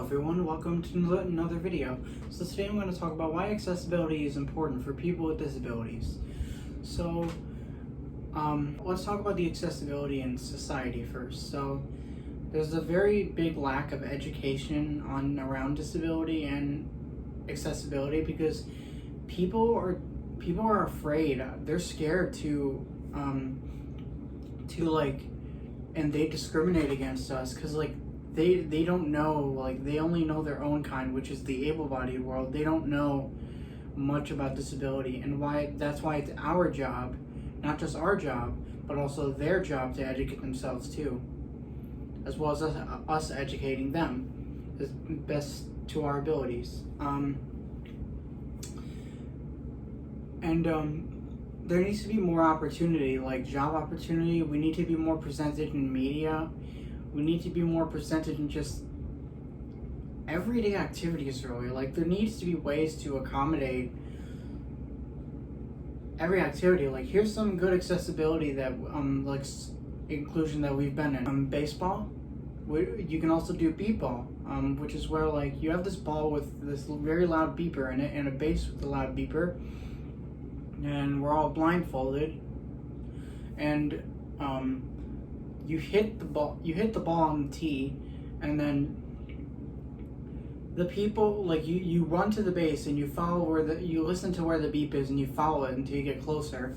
everyone, welcome to another video. So today I'm going to talk about why accessibility is important for people with disabilities. So let's talk about the accessibility in society first. So there's a very big lack of education around disability and accessibility because people are afraid. They're scared to and they discriminate against us because they don't know, they only know their own kind, which is the able-bodied world. They don't know much about disability, and that's why it's our job, not just our job, but also their job to educate themselves too, as well as us educating them as best to our abilities. There needs to be more opportunity, like job opportunity. We need to be more presented in media. We need to be more presented in just everyday activities, really. There needs to be ways to accommodate every activity. Here's some good accessibility that, inclusion that we've been in. Baseball. You can also do beep ball, which is where, you have this ball with this very loud beeper in it and a base with a loud beeper. And we're all blindfolded. And, you hit the ball on the tee, and then the people, you run to the base and you follow you listen to where the beep is and you follow it until you get closer.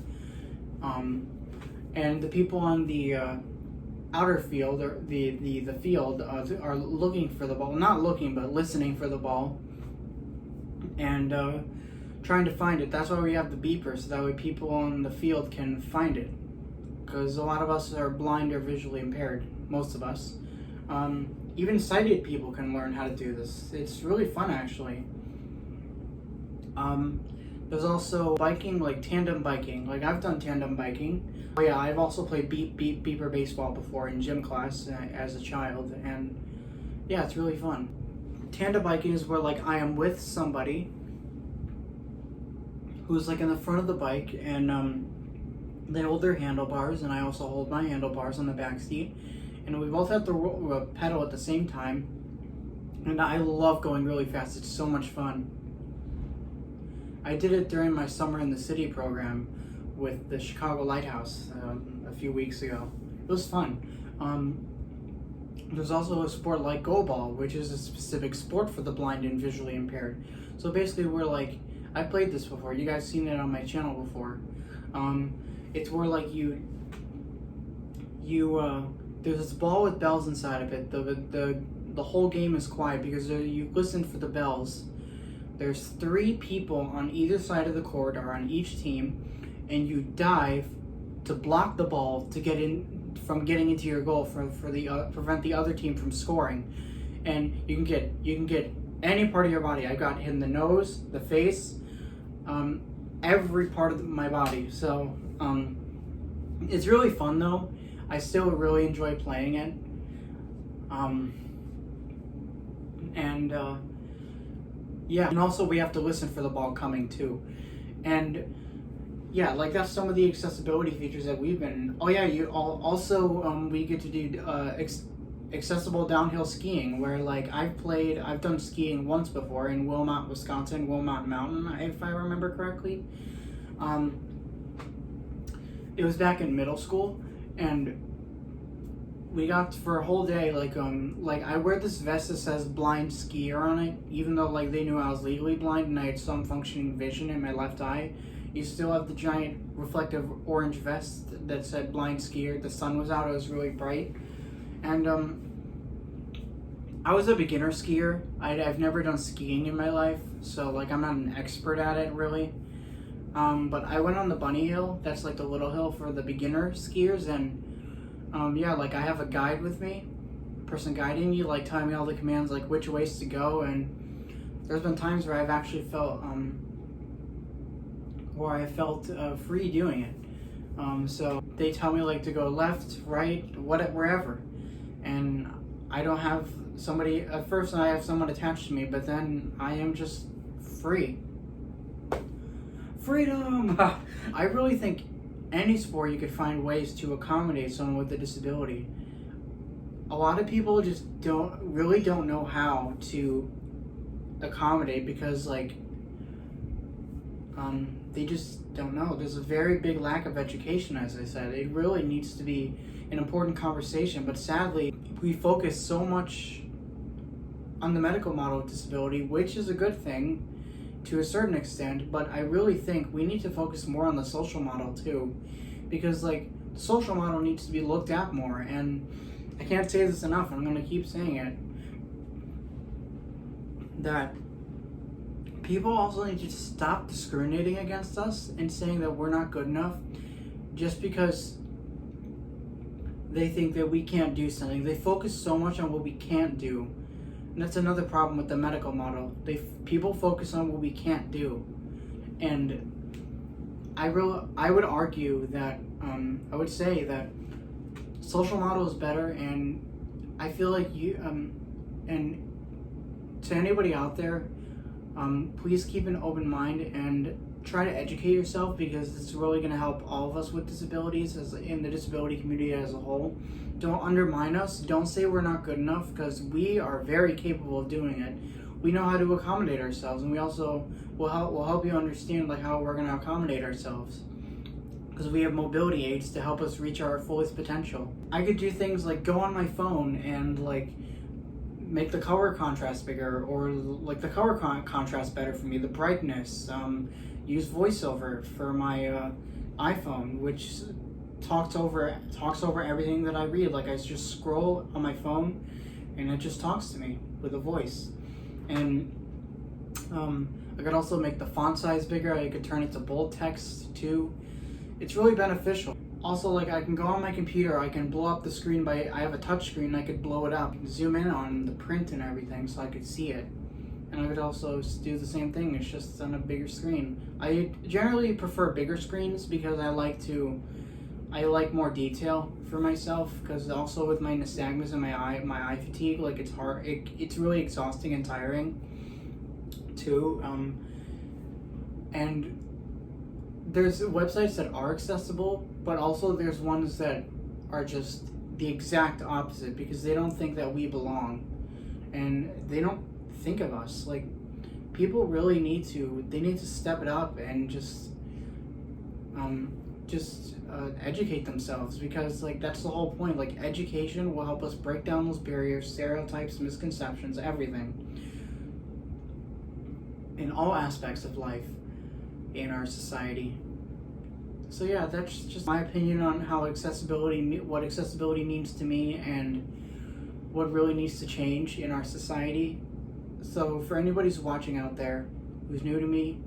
And the people on the outer field, or the field, are looking for the ball, not looking, but listening for the ball, and trying to find it. That's why we have the beeper, so that way people on the field can find it. Because a lot of us are blind or visually impaired, most of us. Even sighted people can learn how to do this. It's really fun, actually. There's also biking, tandem biking. I've done tandem biking. Oh yeah, I've also played beeper baseball before in gym class as a child, and yeah, it's really fun. Tandem biking is where I am with somebody who's in the front of the bike, and they hold their handlebars, and I also hold my handlebars on the back seat, and we both have to pedal at the same time. And I love going really fast. It's so much fun. I did it during my Summer in the City program with the Chicago Lighthouse a few weeks ago. It was fun. There's also a sport like go-ball, which is a specific sport for the blind and visually impaired. So basically I played this before. You guys seen it on my channel before. It's where there's this ball with bells inside of it. The whole game is quiet because you listen for the bells. There's 3 people on either side of the court, or on each team, and you dive to block the ball to get in from getting into your goal prevent the other team from scoring. And you can get any part of your body. I got hit in the nose, the face, every part of my body. So it's really fun though. I still really enjoy playing it. Yeah, and also we have to listen for the ball coming too. And yeah, that's some of the accessibility features that we've been. Oh yeah, we get to do accessible downhill skiing, where I've done skiing once before in Wilmot, Wisconsin, Wilmot Mountain, if I remember correctly. It was back in middle school, and we got for a whole day, I wear this vest that says blind skier on it, even though they knew I was legally blind and I had some functioning vision in my left eye. You still have the giant reflective orange vest that said blind skier. The sun was out, it was really bright. And I was a beginner skier. I've never done skiing in my life, so I'm not an expert at it really. But I went on the bunny hill. That's the little hill for the beginner skiers, and yeah, I have a guide with me, person guiding me, telling me all the commands, which ways to go. And there's been times where I've actually felt free doing it. So they tell me to go left, right, wherever. And I don't have somebody, at first I have someone attached to me, but then I am just free. Freedom! I really think any sport you could find ways to accommodate someone with a disability. a lot of people just don't know how to accommodate, because like they just don't know. There's a very big lack of education, as I said. It really needs to be an important conversation, but sadly we focus so much on the medical model of disability, which is a good thing to a certain extent, but I really think we need to focus more on the social model too, because like the social model needs to be looked at more. And I can't say this enough, I'm going to keep saying it, that people also need to stop discriminating against us and saying that we're not good enough just because they think that we can't do something. They focus so much on what we can't do. And that's another problem with the medical model. People focus on what we can't do. And I would argue that, I would say that social model is better, and I feel like and to anybody out there, please keep an open mind and try to educate yourself, because it's really going to help all of us with disabilities, as in the disability community as a whole. Don't undermine us. Don't say we're not good enough, because we are very capable of doing it. We know how to accommodate ourselves, and we also will help you understand like how we're going to accommodate ourselves, because we have mobility aids to help us reach our fullest potential. I could do things like go on my phone and like make the color contrast bigger, or like the color contrast better for me, the brightness, use voiceover for my iPhone, which talks over everything that I read. Like I just scroll on my phone and it just talks to me with a voice. And I could also make the font size bigger. I could turn it to bold text too. It's really beneficial. Also, like I can go on my computer, I can blow up the screen I have a touch screen, I could blow it up, zoom in on the print and everything so I could see it. And I could also do the same thing, it's just on a bigger screen. I generally prefer bigger screens because I like more detail for myself, because also with my nystagmus and my eye fatigue, like it's hard, it's really exhausting and tiring too. And there's websites that are accessible, but also there's ones that are just the exact opposite, because they don't think that we belong and they don't think of us. Like people really need to step it up and just educate themselves, because like that's the whole point. Like education will help us break down those barriers, stereotypes, misconceptions, everything in all aspects of life in our society. So yeah, that's just my opinion on what accessibility means to me and what really needs to change in our society. So for anybody who's watching out there who's new to me,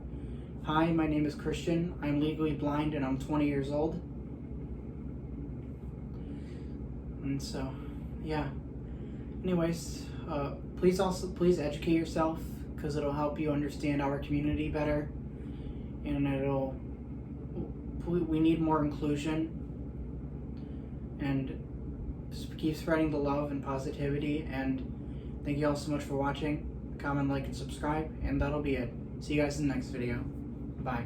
hi, my name is Christian. I'm legally blind and I'm 20 years old. And so yeah, anyways, please educate yourself, because it'll help you understand our community better, and we need more inclusion, and just keep spreading the love and positivity. And thank you all so much for watching. Comment, like, and subscribe, and that'll be it. See you guys in the next video. Bye.